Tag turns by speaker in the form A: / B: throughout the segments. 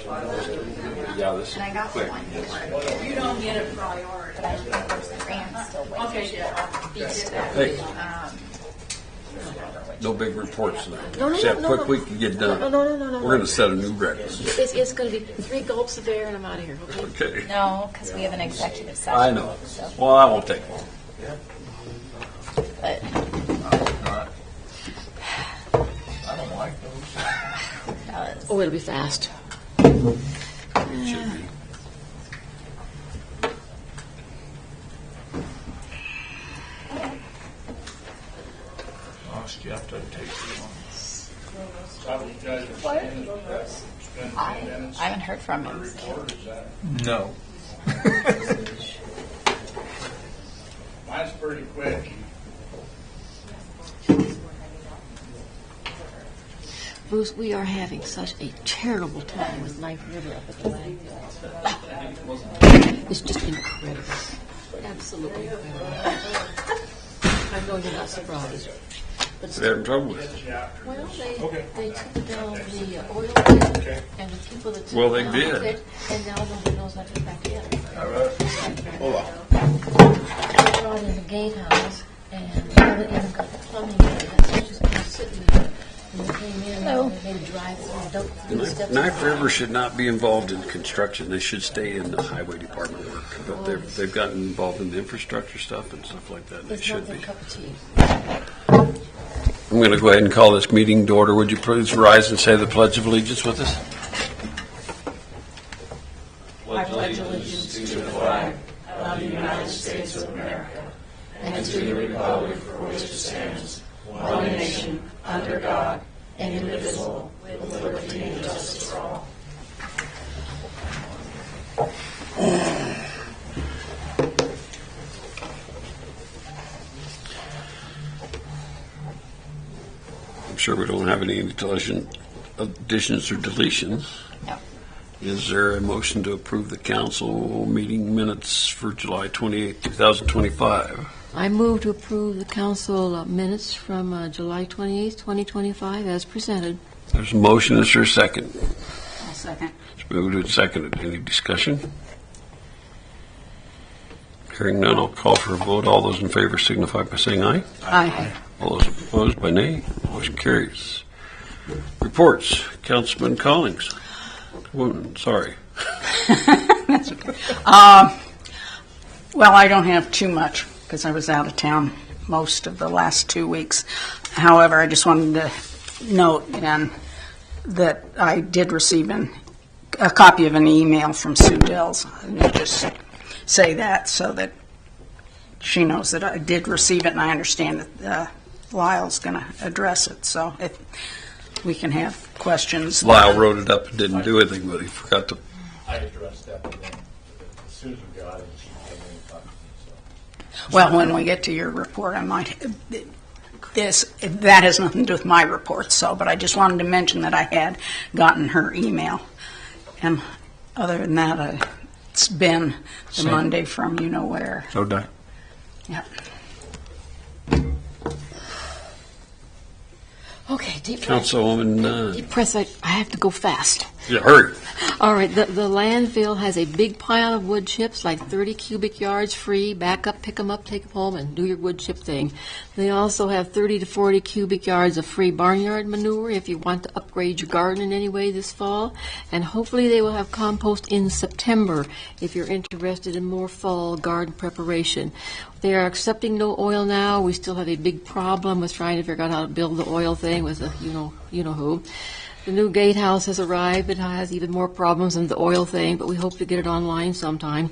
A: Yeah, this
B: And I got
A: quick.
B: one for it.
C: You don't get a priority.
B: But I think there's the grant still waiting.
C: Okay, yeah.
A: Hey, no big reports tonight.
D: No,
A: Except
D: no,
A: quick
D: no.
A: we can get done.
D: No.
A: We're going to set a new record.
D: It's going to be 3 gulps of air and I'm out of here. Okay?
A: Okay.
B: No, because we have an executive session.
A: I know.
B: So,
A: Well, I won't take long.
B: but
E: I don't like those.
D: Oh, it'll be fast.
A: It should be.
E: Gosh, Jeff doesn't take too long.
B: I haven't heard from him.
E: No.
F: Mine's pretty quick.
D: Bruce, we are having such a terrible time with Knife River up at the landfill. It's just incredible. Absolutely incredible. I know you're not surprised. But
A: They're having trouble with it.
D: well, they took down the oil pit and the people that
A: Well, they
D: took
A: did.
D: down it, and now nobody knows how to get back in.
A: Hold on.
D: They brought in the gatehouse and they haven't even got the plumbing in. That's just been sitting there. And they came in and they made a drive-through, dumped the steps.
A: Knife River should not be involved in construction. They should stay in the highway department work. But they've gotten involved in the infrastructure stuff and stuff like that. They
D: It's
A: should
D: not
A: be.
D: their cup of tea.
A: I'm going to go ahead and call this meeting to order. Would you please rise and say the Pledge of Allegiance with us?
C: I pledge allegiance to the flag of the United States of America and to the republic for which it stands, one nation, under God, indivisible, with liberty and justice for all.
A: I'm sure we don't have any additions or deletions.
B: No.
A: Is there a motion to approve the council meeting minutes for July 28, 2025?
D: I move to approve the council minutes from July 28th, 2025 as presented.
A: There's a motion. Is there a second?
C: I'll second.
A: It's moved and seconded. Any discussion? Hearing none, I'll call for a vote. All those in favor signify by saying aye.
C: Aye.
A: All those opposed by nay. Motion carries. Reports. Councilman Collins. Sorry.
C: That's okay. Well, I don't have too much because I was out of town most of the last 2 weeks. However, I just wanted to note again that I did receive a copy of an email from Sue Dills. And just say that so that she knows that I did receive it, and I understand that Lyle's going to address it. So if we can have questions.
A: Lyle wrote it up and didn't do anything, but he forgot to.
E: I addressed that with them as soon as we got it. She gave me a copy, so.
C: Well, when we get to your report, I might. That has nothing to do with my report. So, but I just wanted to mention that I had gotten her email, and other than that, it's been the
E: Same.
C: Monday from you know where.
E: So done.
C: Yeah.
D: Okay, deep breath.
A: Councilwoman,
D: Deep breath. I have to go fast.
A: yeah, hurry.
D: All right, the landfill has a big pile of wood chips, like 30 cubic yards free. Back up, pick them up, take them home, and do your wood chip thing. They also have 30 to 40 cubic yards of free barnyard manure if you want to upgrade your garden in any way this fall. And hopefully they will have compost in September if you're interested in more fall garden preparation. They are accepting no oil now. We still have a big problem with trying to figure out how to build the oil thing with the you know who. The new gatehouse has arrived. It has even more problems than the oil thing, but we hope to get it online sometime.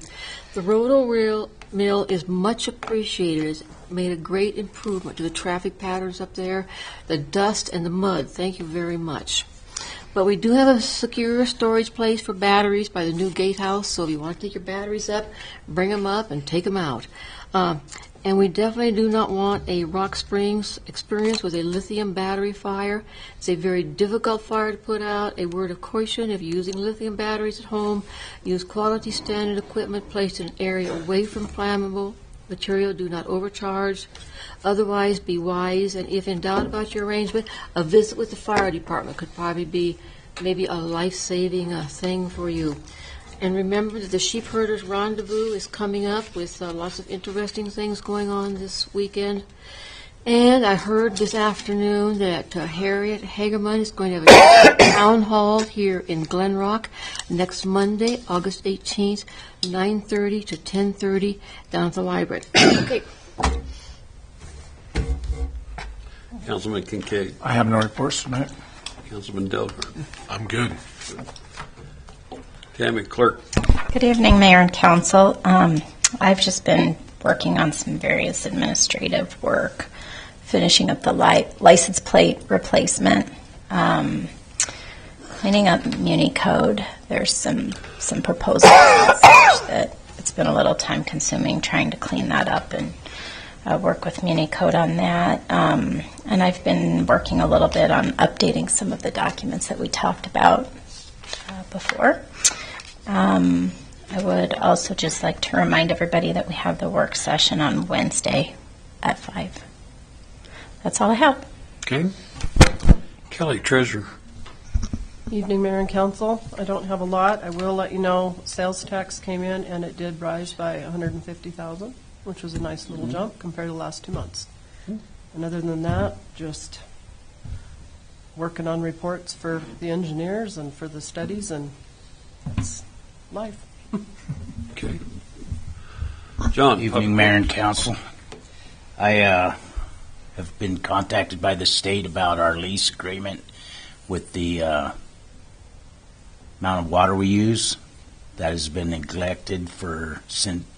D: The roto mill is much appreciated. It's made a great improvement to the traffic patterns up there, the dust and the mud. Thank you very much. But we do have a secure storage place for batteries by the new gatehouse, so if you want to take your batteries up, bring them up and take them out. And we definitely do not want a Rock Springs experience with a lithium battery fire. It's a very difficult fire to put out. A word of caution, if you're using lithium batteries at home, use quality standard equipment placed in an area away from flammable material. Do not overcharge. Otherwise, be wise. And if in doubt about your arrangement, a visit with the fire department could probably be maybe a life-saving thing for you. And remember that the Sheep Herders Rendezvous is coming up with lots of interesting things going on this weekend. And I heard this afternoon that Harriet Hagerman is going to have a town hall here in Glenrock next Monday, August 18th, 9:30 to 10:30 down at the library. Okay.
A: Councilman Kincaid,
G: I have no reports tonight.
A: Councilman Delgren,
G: I'm good.
A: Tammy Clerk.
B: Good evening, Mayor and Council. I've just been working on some various administrative work, finishing up the license plate replacement, cleaning up Muni Code. There's some proposals that it's been a little time consuming trying to clean that up and work with Muni Code on that. And I've been working a little bit on updating some of the documents that we talked about before. I would also just like to remind everybody that we have the work session on Wednesday at 5. That's all I have.
A: Okay. Kelly, Treasurer.
H: Evening, Mayor and Council. I don't have a lot. I will let you know sales tax came in and it did rise by $150,000, which was a nice little jump compared to the last 2 months. And other than that, just working on reports for the engineers and for the studies, and that's life.
A: Okay. John.
I: Evening, Mayor and Council. I have been contacted by the state about our lease agreement with the amount of water we use. That has been neglected for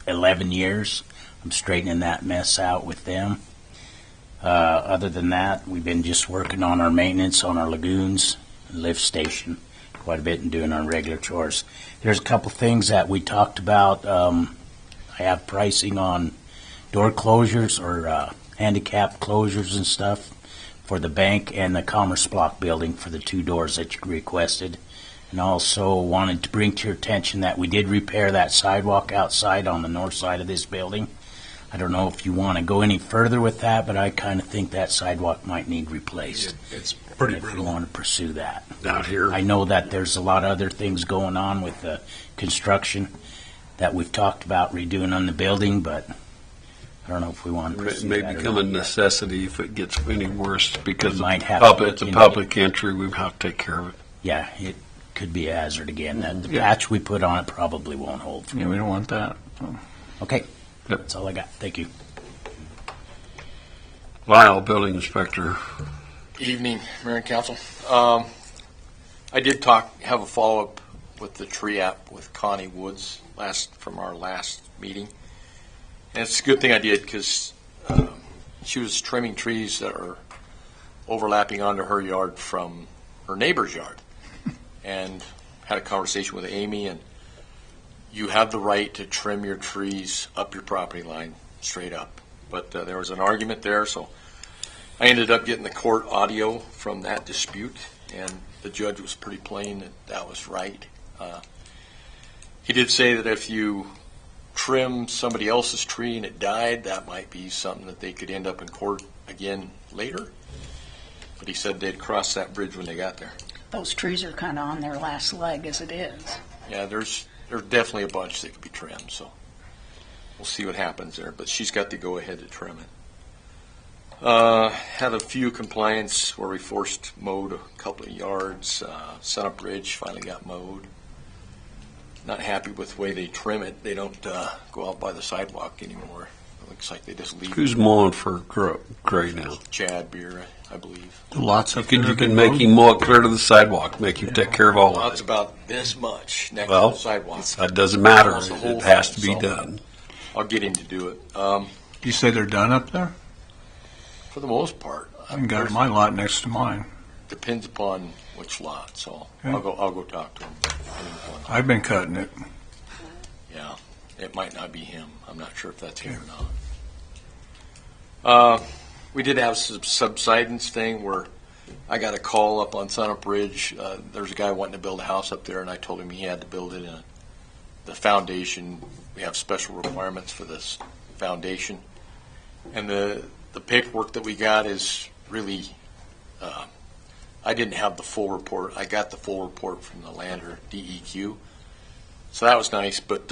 I: 11 years. I'm straightening that mess out with them. Other than that, we've been just working on our maintenance on our lagoons and lift station quite a bit and doing our regular chores. There's a couple things that we talked about. I have pricing on door closures or handicap closures and stuff for the bank and the Commerce Block building for the 2 doors that you requested. And also wanted to bring to your attention that we did repair that sidewalk outside on the north side of this building. I don't know if you want to go any further with that, but I kind of think that sidewalk might need replaced.
G: It's pretty
I: If you
G: brutal.
I: want to pursue that.
A: Out here.
I: I know that there's a lot of other things going on with the construction that we've talked about redoing on the building, but I don't know if we want to
A: It
I: pursue
A: may
I: that or
A: become a
I: not yet.
A: necessity if it gets any worse because
I: We might
A: it's
I: have to look
A: it's a
I: into
A: public entry. We have to take care of it.
I: Yeah, it could be a hazard again. The
A: Yeah.
I: patch we put on it probably won't hold.
G: Yeah, we don't want that.
I: Okay,
A: Yep.
I: that's all I got. Thank you.
A: Lyle, Building Inspector.
J: Evening, Mayor and Council. I did have a follow-up with the tree app with Connie Woods from our last meeting. And it's a good thing I did because she was trimming trees that are overlapping onto her yard from her neighbor's yard. And had a conversation with Amy, and you have the right to trim your trees up your property line straight up. But there was an argument there, so I ended up getting the court audio from that dispute, and the judge was pretty plain that that was right. He did say that if you trim somebody else's tree and it died, that might be something that they could end up in court again later. But he said they'd cross that bridge when they got there.
C: Those trees are kind of on their last leg as it is.
J: Yeah, there's definitely a bunch that could be trimmed, so we'll see what happens there. But she's got to go ahead to trim it. Had a few complaints where we forced mowed a couple of yards. Sunup Ridge finally got mowed. Not happy with the way they trim it. They don't go out by the sidewalk anymore. It looks like they just leave.
A: Who's mowing for Gray now?
J: Chad Beer, I believe.
G: The lots
A: You
G: up
A: can,
G: there
A: you
G: have been
A: can make
G: mowed?
A: him mow it clear to the sidewalk, make him take care of all
J: Well,
A: of
J: it's
A: it.
J: about this much next
A: Well,
J: to the sidewalk.
A: That doesn't matter.
J: Almost the whole
A: It has to
J: thing,
A: be
J: so
A: done.
J: I'll get him to do it.
G: You say they're done up there?
J: For the most part.
G: I haven't got my lot next to mine.
J: Depends upon which lot, so
G: Okay.
J: I'll go talk to him.
G: I've been cutting it.
J: Yeah, it might not be him. I'm not sure if that's him or not. We did have some subsidence thing where I got a call up on Sunup Ridge. There's a guy wanting to build a house up there, and I told him he had to build it in the foundation. We have special requirements for this foundation, and the paperwork that we got is really I didn't have the full report. I got the full report from the Lander DEQ. So that was nice, but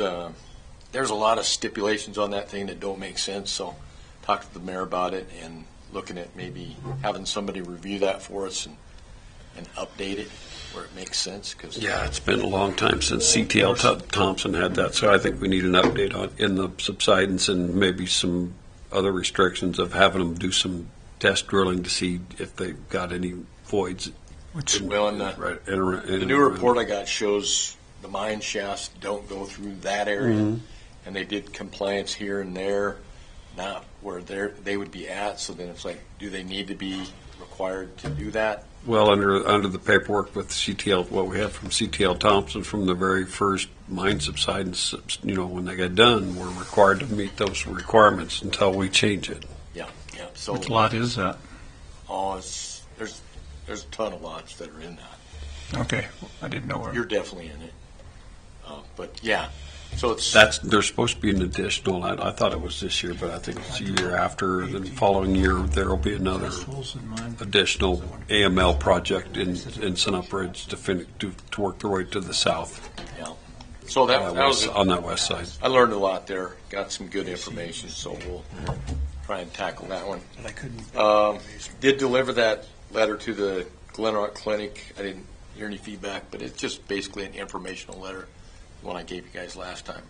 J: there's a lot of stipulations on that thing that don't make sense. So talked to the mayor about it and looking at maybe having somebody review that for us and update it where it makes sense. Cause
A: Yeah, it's been a long time since CTL Thompson had that, so I think we need an update on in the subsidence and maybe some other restrictions of having them do some test drilling to see if they've got any voids.
J: Well, and the new report I got shows the mine shafts don't go through that area, and they did compliance here and there, not where they would be at. So then it's like, do they need to be required to do that?
A: Well, under the paperwork with CTL, what we have from CTL Thompson from the very first mine subsidence, when they got done, we're required to meet those requirements until we change it.
J: Yeah. So
G: What lot is that?
J: There's a ton of lots that are in that.
G: Okay, I didn't know where.
J: You're definitely in it. But yeah, so it's
A: There's supposed to be an additional. I thought it was this year, but I think it's a year after. The following year, there will be another additional AML project in Sunup Ridge to work their way to the south.
J: yeah. So that was
A: on that west side.
J: I learned a lot there. Got some good information. So we'll try and tackle that one. Did deliver that letter to the Glenrock Clinic. I didn't hear any feedback, but it's just basically an informational letter, the one I gave you guys last time.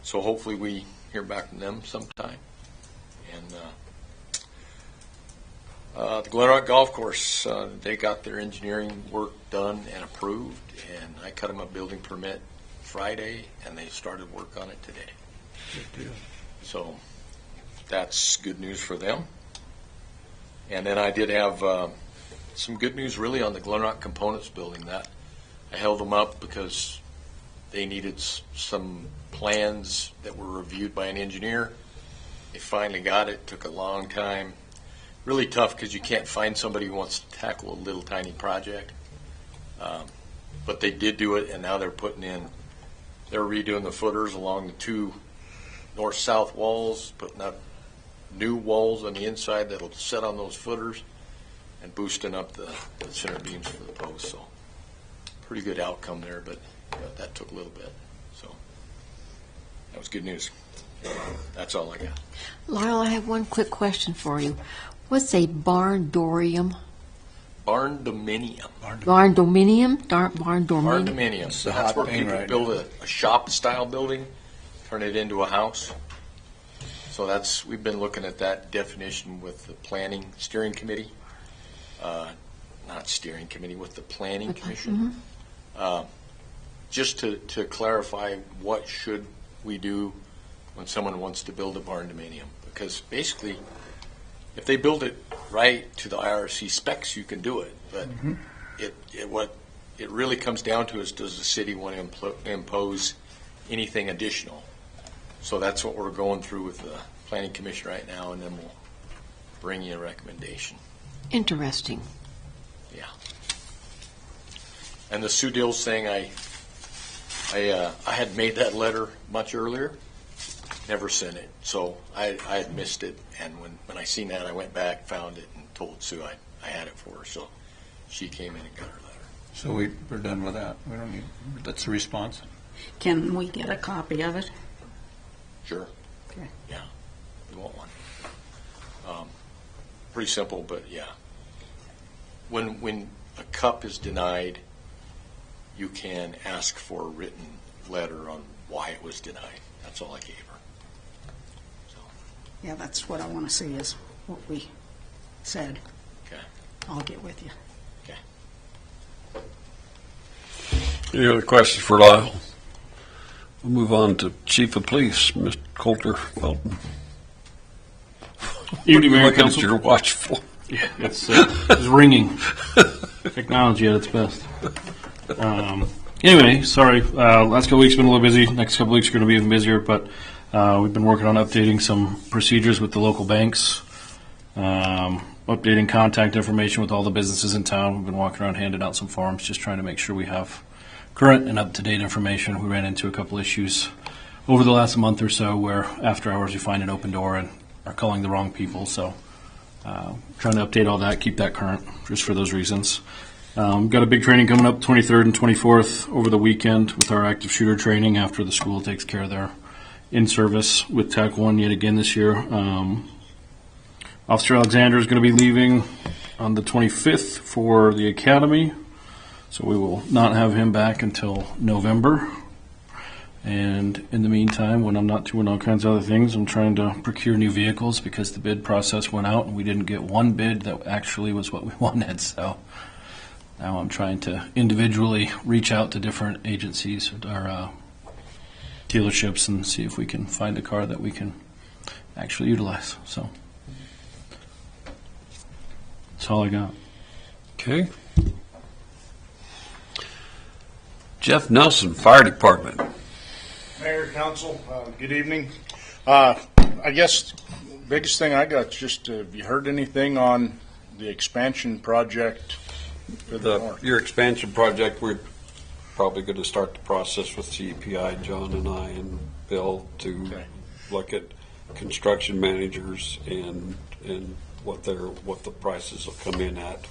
J: So hopefully we hear back from them sometime. And the Glenrock Golf Course, they got their engineering work done and approved, and I cut them a building permit Friday, and they started work on it today. So that's good news for them. And then I did have some good news really on the Glenrock Components building. That I held them up because they needed some plans that were reviewed by an engineer. They finally got it. Took a long time. Really tough because you can't find somebody who wants to tackle a little tiny project. But they did do it, and now they're redoing the footers along the two north-south walls, putting up new walls on the inside that'll set on those footers and boosting up the center beams for the posts. So pretty good outcome there, but that took a little bit. So that was good news. That's all I got.
D: Lyle, I have one quick question for you. What's a barn-dorium?
J: Barn-dominium.
D: Barn-dominium? Barn-dominium?
J: Barn-dominium. That's where people build a shop-style building, turn it into a house. So we've been looking at that definition with the planning steering committee, with the planning commission. Just to clarify, what should we do when someone wants to build a barn-dominium? Because basically, if they build it right to the IRC specs, you can do it. But what it really comes down to is, does the city want to impose anything additional? So that's what we're going through with the planning commission right now, and then we'll bring you a recommendation.
D: Interesting.
J: Yeah. And the Sioux Dills thing, I had made that letter much earlier, never sent it. So I had missed it, and when I seen that, I went back, found it, and told Sue I had it for her. So she came in and got her letter.
G: So we're done with that. We don't need. That's the response.
C: Can we get a copy of it?
J: Sure.
C: Okay.
J: Yeah, we want one. Pretty simple, but yeah. When a cup is denied, you can ask for a written letter on why it was denied. That's all I gave her. So.
C: Yeah, that's what I want to see is what we said.
J: Okay.
C: I'll get with you.
J: Okay.
A: Any other questions for Lyle? We'll move on to Chief of Police, Mr. Coulter Felton.
K: Evening, Mayor and
A: Looking at
K: Council.
A: your watch for.
K: Yeah, it's ringing. Technology at its best. Anyway, sorry. Last couple weeks been a little busy. Next couple weeks are going to be even busier, but we've been working on updating some procedures with the local banks, updating contact information with all the businesses in town. We've been walking around handing out some forms, just trying to make sure we have current and up-to-date information. We ran into a couple issues over the last month or so where after hours you find an open door and are calling the wrong people. So trying to update all that, keep that current, just for those reasons. Got a big training coming up 23rd and 24th over the weekend with our active shooter training after the school takes care of their in-service with TAC 1 yet again this year. Officer Alexander is going to be leaving on the 25th for the academy, so we will not have him back until November. And in the meantime, when I'm not doing all kinds of other things, I'm trying to procure new vehicles because the bid process went out and we didn't get one bid that actually was what we wanted. So now I'm trying to individually reach out to different agencies or dealerships and see if we can find a car that we can actually utilize. So that's all I got.
A: Okay. Jeff Nelson, Fire Department.
L: Mayor, Council, good evening. I guess biggest thing I got is just, have you heard anything on the expansion project for the north?
A: Your expansion project, we're probably going to start the process with CEPI, John and I and Bill, to look at construction managers and what the prices will come in at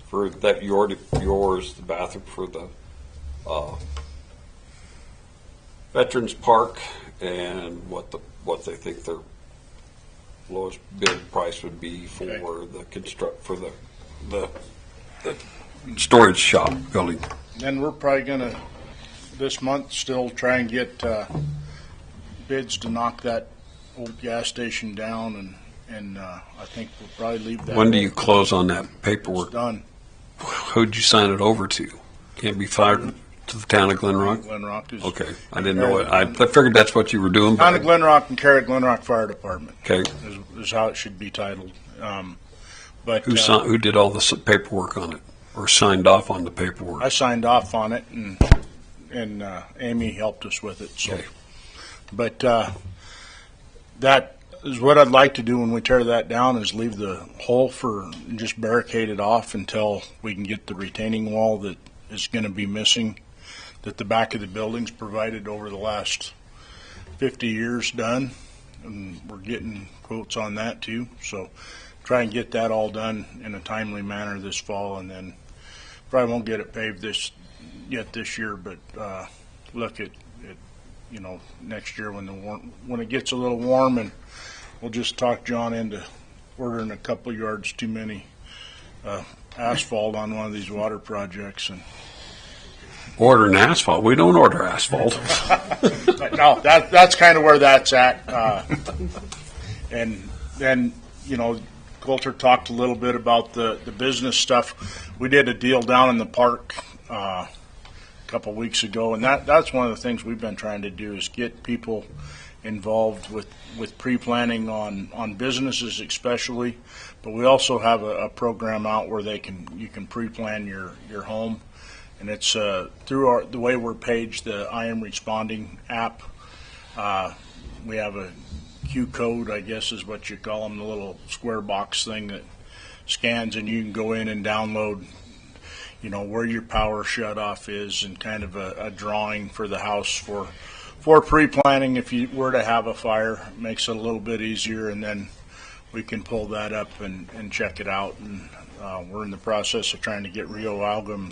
A: for that yours, the bathroom for the Veterans Park, and what they think their lowest bid price would be for the storage shop building.
L: Then we're probably gonna this month still try and get bids to knock that old gas station down, and I think we'll probably leave that.
A: When do you close on that paperwork?
L: It's done.
A: Who'd you sign it over to? Can't be fired to the town of Glenrock?
L: Glenrock is.
A: Okay, I didn't know it. I figured that's what you were doing.
L: Town of Glenrock and Carrot Glenrock Fire Department.
A: Okay.
L: Is how it should be titled. But
A: Who did all the paperwork on it, or signed off on the paperwork?
L: I signed off on it, and Amy helped us with it. So,
A: Okay.
L: but that is what I'd like to do when we tear that down, is leave the hole and just barricade it off until we can get the retaining wall that is going to be missing, that the back of the building's provided over the last 50 years done, and we're getting quotes on that too. So try and get that all done in a timely manner this fall, and then probably won't get it paved this year, but look at next year when it gets a little warm, and we'll just talk John into ordering a couple yards too many asphalt on one of these water projects. And
A: Ordering asphalt? We don't order asphalt.
L: no, that's kind of where that's at. And then, Coulter talked a little bit about the business stuff. We did a deal down in the park a couple weeks ago, and that's one of the things we've been trying to do, is get people involved with pre-planning on businesses especially, but we also have a program out where you can pre-plan your home, and it's through the way we're paged, the I Am Responding app. We have a Q code, I guess is what you call them, the little square box thing that scans, and you can go in and download where your power shutoff is, and kind of a drawing for the house for pre-planning if you were to have a fire. It makes it a little bit easier, and then we can pull that up and check it out. And we're in the process of trying to get Rio Algum,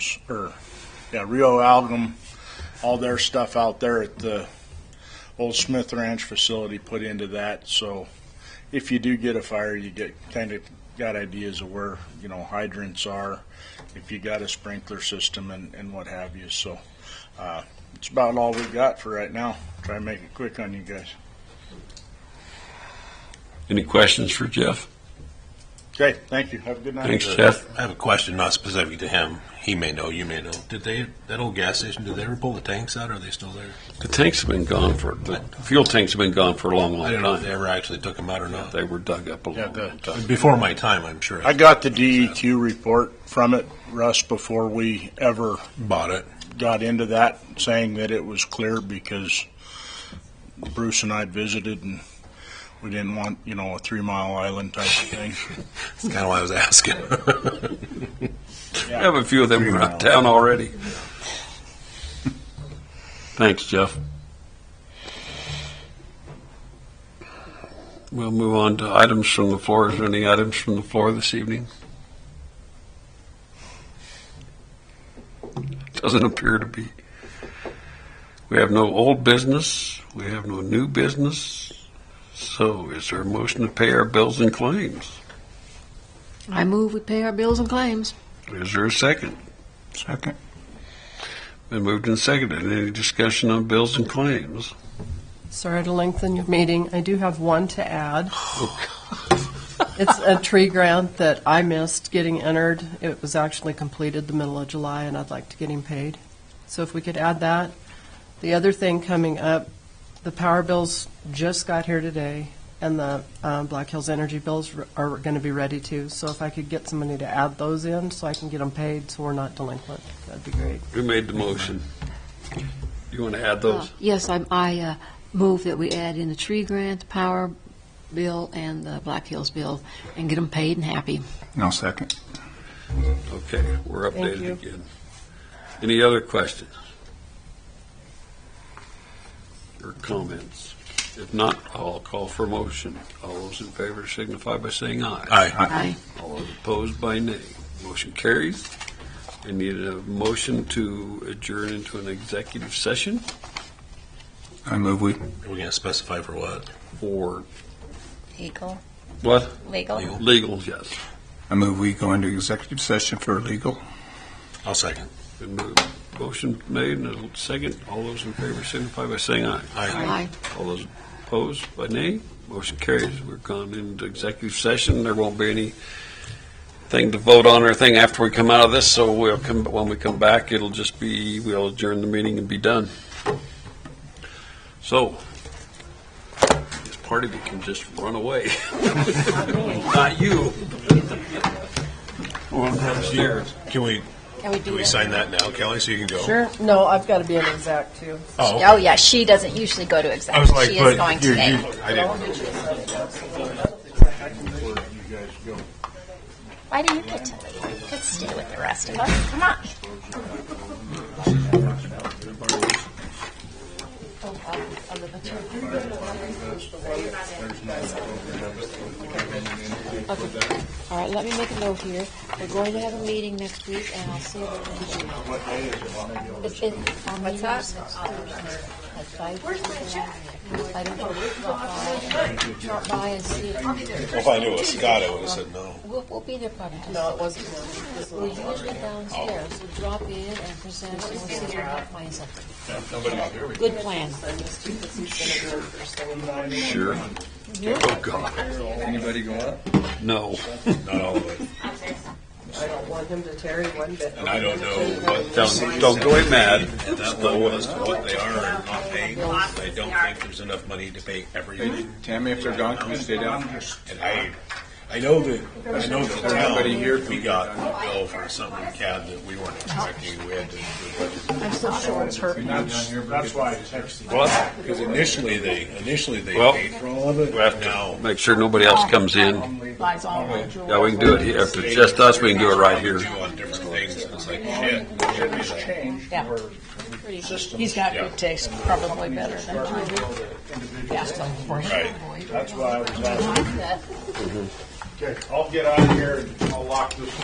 L: all their stuff out there at the old Smith Ranch facility put into that. So if you do get a fire, you got ideas of where hydrants are, if you got a sprinkler system and what have you. So it's about all we got for right now. Try and make it quick on you guys.
A: Any questions for Jeff?
L: Okay, thank you. Have a good night.
A: Thanks, Jeff.
M: I have a question not specific to him. He may know, you may know. That old gas station, did they ever pull the tanks out, or are they still there?
A: The tanks have been gone the fuel tanks have been gone for a long
M: I don't know if
A: time.
M: they ever actually took them out or not.
A: They were dug up a long time.
M: Before my time, I'm sure.
L: I got the DEQ report from it, Russ, before we ever
M: bought it.
L: Got into that, saying that it was clear, because Bruce and I visited, and we didn't want, a 3 Mile Island type of thing.
M: That's kind of why I was asking.
A: I have a few of them around town already. Thanks, Jeff. We'll move on to items from the floor. Is there any items from the floor this evening? Doesn't appear to be. We have no old business. We have no new business. So is there a motion to pay our bills and claims?
D: I move we pay our bills and claims.
A: Is there a second?
G: Second.
A: Been moved and seconded. Any discussion on bills and claims?
H: Sorry to lengthen your meeting. I do have one to add. It's a tree grant that I missed getting entered. It was actually completed the middle of July, and I'd like to get him paid. So if we could add that. The other thing coming up, the power bills just got here today, and the Black Hills Energy bills are going to be ready too. So if I could get somebody to add those in so I can get them paid so we're not delinquent, that'd be great.
A: Who made the motion? You want to add those?
D: Yes, I move that we add in the tree grant, the power bill, and the Black Hills bill, and get them paid and happy.
G: No, second.
A: Okay, we're
H: Thank
A: updated
H: you.
A: again. Any other questions? Or comments? If not, I'll call for motion. All those in favor signify by saying aye.
D: Aye.
A: All those opposed by nay. Motion carries. I need a motion to adjourn into an executive session
G: I move we.
M: Are we going to specify for what?
A: for
B: Legal.
A: what?
B: Legal.
A: Legal, yes.
G: I move we go into executive session for legal.
M: I'll second.
A: Been moved. Motion made and a second. All those in favor signify by saying aye.
D: Aye.
A: All those opposed by nay. Motion carries. We're gone into executive session. There won't be anything to vote on or anything after we come out of this. So when we come back, it'll just be, we'll adjourn the meeting and be done. So this party can just run away. Not you.
M: Can we
B: Can we do that?
M: sign that now, Kelly, so you can go?
H: Sure. No, I've got to be an exec too.
M: Oh,
B: Oh, yeah, she doesn't usually go to
M: I
B: executive.
M: was like,
B: She
M: but
B: is going
M: you-
B: today.
M: I didn't.
B: Why do you get to leave? You could stay with the rest of us. Come on.
D: Okay. All right, let me make a note here. We're going to have a meeting next week, and I'll see what we can do. What's that? Where's my check? I don't know. Drop by and see.
M: If I knew it was Scott, I would have said no.
D: We'll be there probably.
H: No, it wasn't.
D: We're usually downstairs, so drop in and present, and we'll see if we can find something. Good plan.
A: Sure. Oh, God.
G: Anybody go up?
A: No.
M: Not all of it.
H: I don't want him to tarry one bit.
M: And I don't know what
A: Don't go in mad.
M: that low as to what they are and not paying. I don't think there's enough money to pay everything.
G: Tammy, if they're gone, can we stay down?
M: And I know that the
G: Anybody
M: town,
G: here?
M: we got a bill for something in CAD that we weren't expecting. We had to do budget.
H: I'm so sure it's hurting.
L: That's why I texted.
A: What?
M: Because initially they
A: Well,
M: paid for all of it.
A: We have
M: Now,
A: to make sure nobody else comes in.
C: Lies all my jewelry.
A: Yeah, we can do it here. If it's just us, we can do it right here.
M: do on different things. And it's like, shit.
L: Changed
C: Yeah.
L: where
C: He's got good taste, probably better than I do. Yeah.
M: Right.
L: That's why I was asking. Okay, I'll get out of here and I'll lock this.